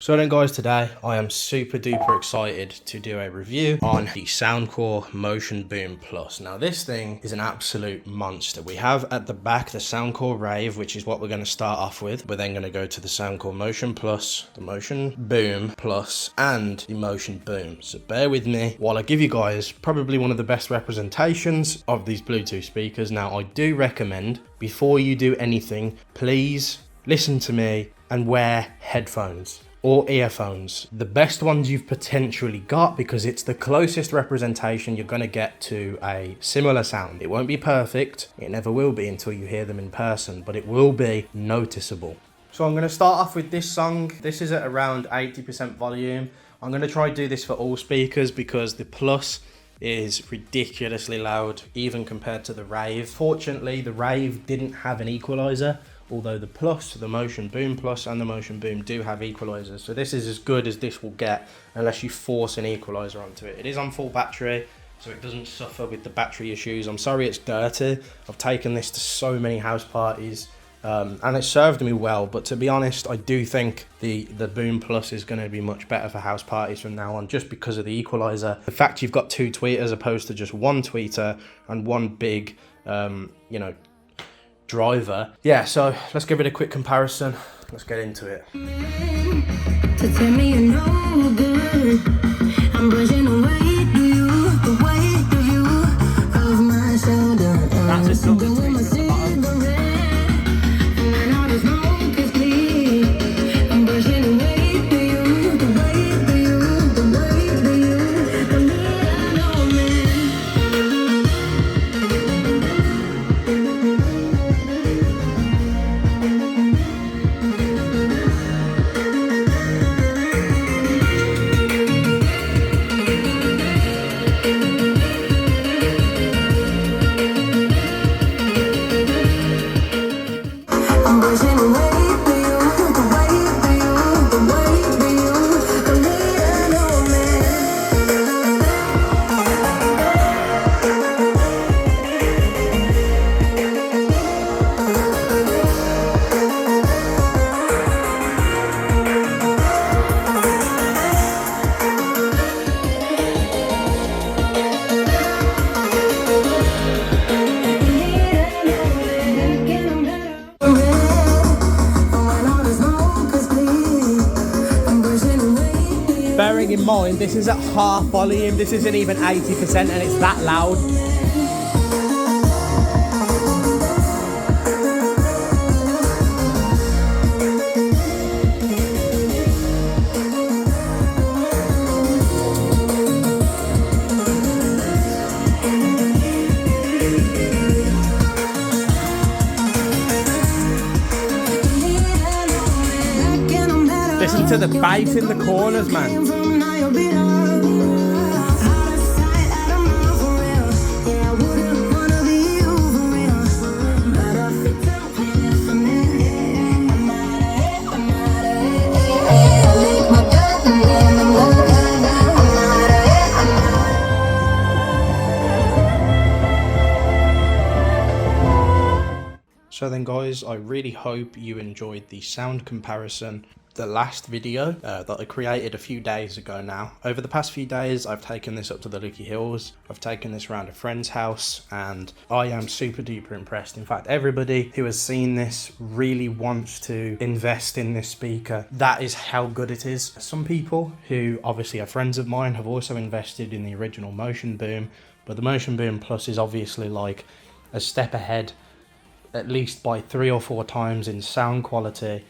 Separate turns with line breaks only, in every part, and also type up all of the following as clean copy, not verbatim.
So then guys, today I am super duper excited to do a review on the Soundcore Motion Boom Plus. Now this thing is an absolute monster. We have at the back the Soundcore Rave, which is what we're going to start off with. We're then going to go to the Soundcore Motion Plus, the Motion Boom Plus, and the Motion Boom. So bear with me while I give you guys probably one of the best representations of these Bluetooth speakers. Now I do recommend, before you do anything, please listen to me and wear headphones or earphones. The best ones you've potentially got, because it's the closest representation you're going to get to a similar sound. It won't be perfect, it never will be until you hear them in person, but it will be noticeable. So I'm going to start off with this song. This is at around 80% volume. I'm going to try do this for all speakers because the Plus is ridiculously loud, even compared to the Rave. Fortunately, the Rave didn't have an equalizer, although the Plus, the Motion Boom Plus and the Motion Boom do have equalizers. So this is as good as this will get unless you force an equalizer onto it. It is on full battery, so it doesn't suffer with the battery issues. I'm sorry it's dirty. I've taken this to so many house parties and it served me well, but to be honest, I do think the Boom Plus is going to be much better for house parties from now on, just because of the equalizer. The fact you've got two tweeters as opposed to just one tweeter and one big, driver. Yeah, so let's give it a quick comparison. Let's get into it. To tell me you're no good, I'm brushing away to you, the weight of you off my shoulder. That's a silver tweeter at the bottom. And when all the smoke is clear, I'm brushing away to you, the weight of you, the weight of you, the little man. Bearing in mind, this is at half volume, this isn't even 80% and it's that loud. Listen to the bass in the corners, man. So then guys, I really hope you enjoyed the sound comparison. The last video that I created a few days ago now. Over the past few days, I've taken this up to the Lucky Hills. I've taken this around a friend's house and I am super duper impressed. In fact, everybody who has seen this really wants to invest in this speaker. That is how good it is. Some people who obviously are friends of mine have also invested in the original Motion Boom, but the Motion Boom Plus is obviously like a step ahead, at least by 3 or 4 times in sound quality.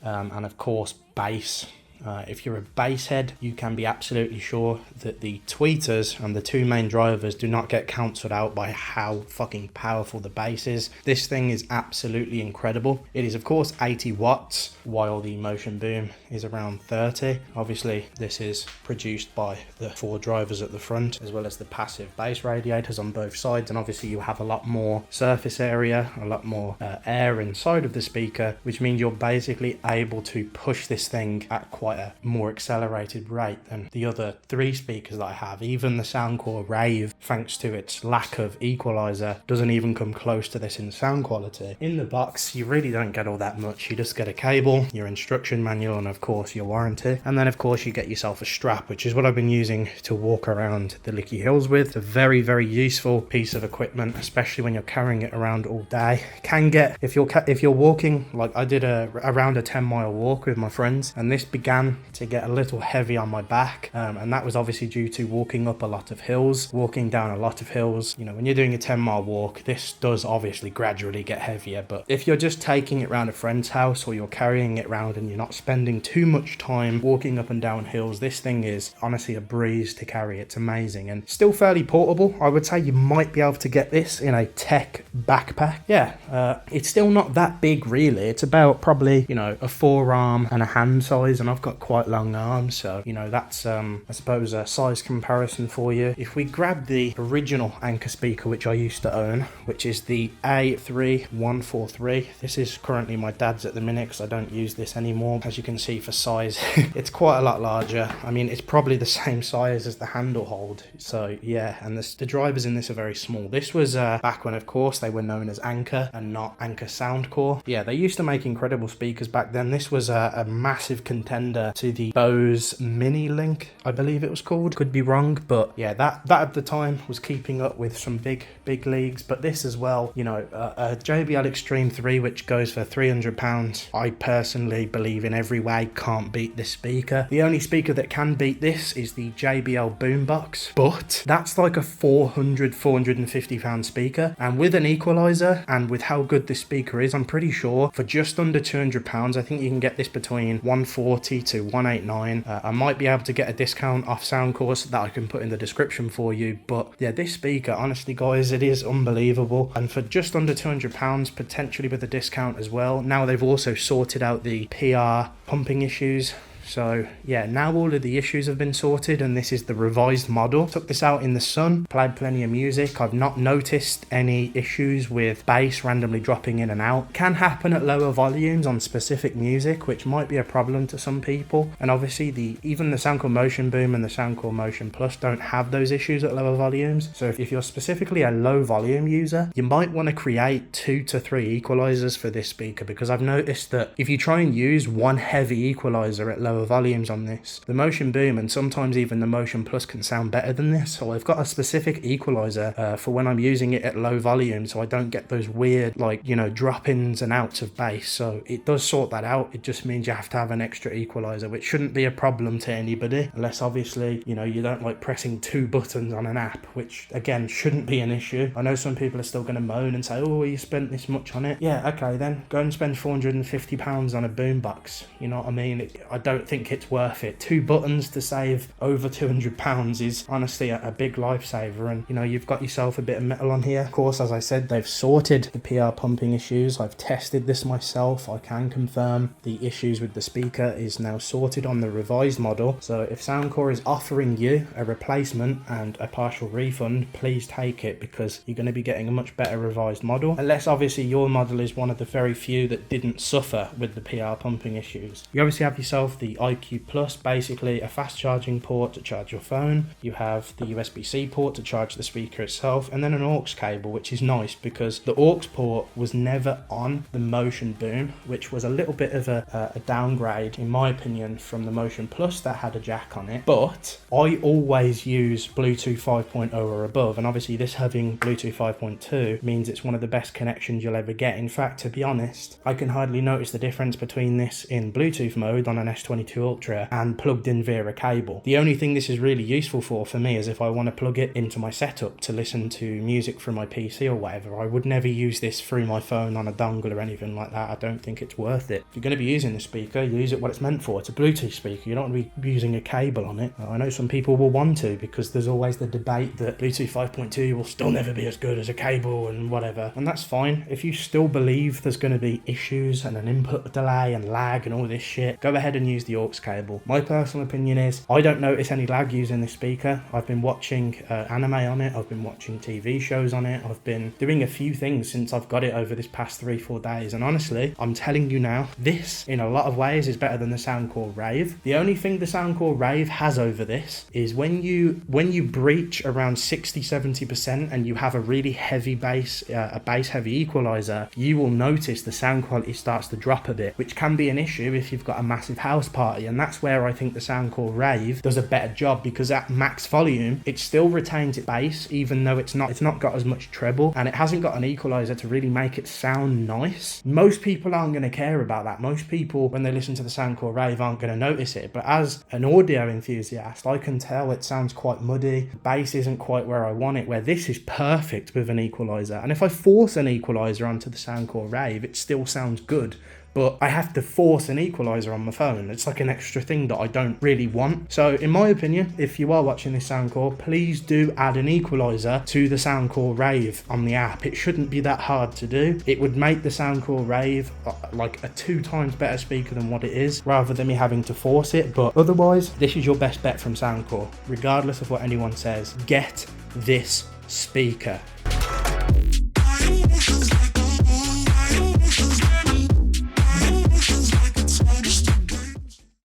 And of course bass. If you're a bass head, you can be absolutely sure that the tweeters and the two main drivers do not get cancelled out by how fucking powerful the bass is. This thing is absolutely incredible. It is of course 80 watts, while the Motion Boom is around 30. Obviously this is produced by the 4 drivers at the front, as well as the passive bass radiators on both sides, and obviously you have a lot more surface area, a lot more air inside of the speaker, which means you're basically able to push this thing at quite a more accelerated rate than the other 3 speakers that I have. Even the Soundcore Rave, thanks to its lack of equalizer, doesn't even come close to this in sound quality. In the box, you really don't get all that much. You just get a cable, your instruction manual, and of course your warranty. And then of course you get yourself a strap, which is what I've been using to walk around the Licky Hills with. It's a very, very useful piece of equipment, especially when you're carrying it around all day. Can get, if you're walking, like I did around a 10-mile walk with my friends, and this began to get a little heavy on my back, and that was obviously due to walking up a lot of hills, walking down a lot of hills. You know, when you're doing a 10-mile walk, this does obviously gradually get heavier, but if you're just taking it around a friend's house, or you're carrying it around and you're not spending too much time walking up and down hills, this thing is honestly a breeze to carry. It's amazing and still fairly portable. I would say you might be able to get this in a tech backpack. Yeah, it's still not that big really. It's about probably, you know, a forearm and a hand size, and I've got quite long arms, so you know, that's I suppose a size comparison for you. If we grab the original Anker speaker, which I used to own, which is the A3143, this is currently my dad's at the minute because I don't use this anymore. As you can see, for size it's quite a lot larger. I mean, it's probably the same size as the handle hold, so yeah, and the drivers in this are very small. This was back when of course they were known as Anker and not Anker Soundcore. Yeah, they used to make incredible speakers back then. This was a massive contender to the Bose Mini Link, I believe it was called, could be wrong, but yeah, that at the time was keeping up with some big leagues. But this as well, you know, a JBL Extreme 3, which goes for £300, I personally believe in every way can't beat this speaker. The only speaker that can beat this is the JBL Boombox, but that's like a £450 speaker, and with an equalizer and with how good this speaker is, I'm pretty sure for just under £200, I think you can get this between 140 to 189. I might be able to get a discount off Soundcore that I can put in the description for you, but yeah, this speaker, honestly guys, it is unbelievable. And for just under £200, potentially with a discount as well. Now they've also sorted out the PR pumping issues. So yeah, now all of the issues have been sorted, and this is the revised model. Took this out in the sun, played plenty of music. I've not noticed any issues with bass randomly dropping in and out. Can happen at lower volumes on specific music, which might be a problem to some people. And obviously even the Soundcore Motion Boom and the Soundcore Motion Plus don't have those issues at lower volumes. So if you're specifically a low volume user, you might want to create 2 to 3 equalizers for this speaker, because I've noticed that if you try and use one heavy equalizer at lower volumes on this, the Motion Boom and sometimes even the Motion Plus can sound better than this. So I've got a specific equalizer for when I'm using it at low volume, so I don't get those weird, like, you know, drop-ins and outs of bass. So it does sort that out. It just means you have to have an extra equalizer, which shouldn't be a problem to anybody, unless obviously, you know, you don't like pressing 2 buttons on an app, which again shouldn't be an issue. I know some people are still going to moan and say, oh, you spent this much on it. Yeah, okay, then go and spend £450 on a boombox. You know what I mean? I don't think it's worth it. 2 buttons to save over £200 is honestly a big lifesaver, and you know, you've got yourself a bit of metal on here. Of course, as I said, they've sorted the PR pumping issues. I've tested this myself. I can confirm the issues with the speaker is now sorted on the revised model. So if Soundcore is offering you a replacement and a partial refund, please take it, because you're going to be getting a much better revised model, unless obviously your model is one of the very few that didn't suffer with the PR pumping issues. You obviously have yourself the IQ Plus, basically a fast charging port to charge your phone. You have the USB-C port to charge the speaker itself, and then an aux cable, which is nice because the aux port was never on the Motion Boom, which was a little bit of a downgrade in my opinion from the Motion Plus that had a jack on it. But I always use Bluetooth 5.0 or above, and obviously this having Bluetooth 5.2 means it's one of the best connections you'll ever get. In fact, to be honest, I can hardly notice the difference between this in Bluetooth mode on an S22 Ultra and plugged in via a cable. The only thing this is really useful for me is if I want to plug it into my setup to listen to music from my PC or whatever. I would never use this through my phone on a dongle or anything like that. I don't think it's worth it. If you're going to be using the speaker, use it what it's meant for. It's a Bluetooth speaker. You don't want to be using a cable on it. I know some people will want to, because there's always the debate that Bluetooth 5.2 will still never be as good as a cable and whatever, and that's fine. If you still believe there's going to be issues and an input delay and lag and all this shit, go ahead and use the the aux cable. My personal opinion is I don't notice any lag using this speaker. I've been watching anime on it, I've been watching TV shows on it, I've been doing a few things since I've got it over this past 3-4 days, and honestly, I'm telling you now, this in a lot of ways is better than the Soundcore Rave. The only thing the Soundcore Rave has over this is when you breach around 60-70% and you have a really heavy bass, a bass heavy equalizer, you will notice the sound quality starts to drop a bit, which can be an issue if you've got a massive house party. And that's where I think the Soundcore Rave does a better job, because at max volume it still retains its bass, even though it's not got as much treble, and it hasn't got an equalizer to really make it sound nice. Most people aren't going to care about that. Most people, when they listen to the Soundcore Rave, aren't going to notice it. But as an audio enthusiast, I can tell it sounds quite muddy. The bass isn't quite where I want it, where this is perfect with an equalizer. And if I force an equalizer onto the Soundcore Rave, it still sounds good, but I have to force an equalizer on my phone. It's like an extra thing that I don't really want. So in my opinion, if you are watching this Soundcore, please do add an equalizer to the Soundcore Rave on the app. It shouldn't be that hard to do. It would make the Soundcore Rave like a 2 times better speaker than what it is, rather than me having to force it. But otherwise, this is your best bet from Soundcore. Regardless of what anyone says, get this speaker.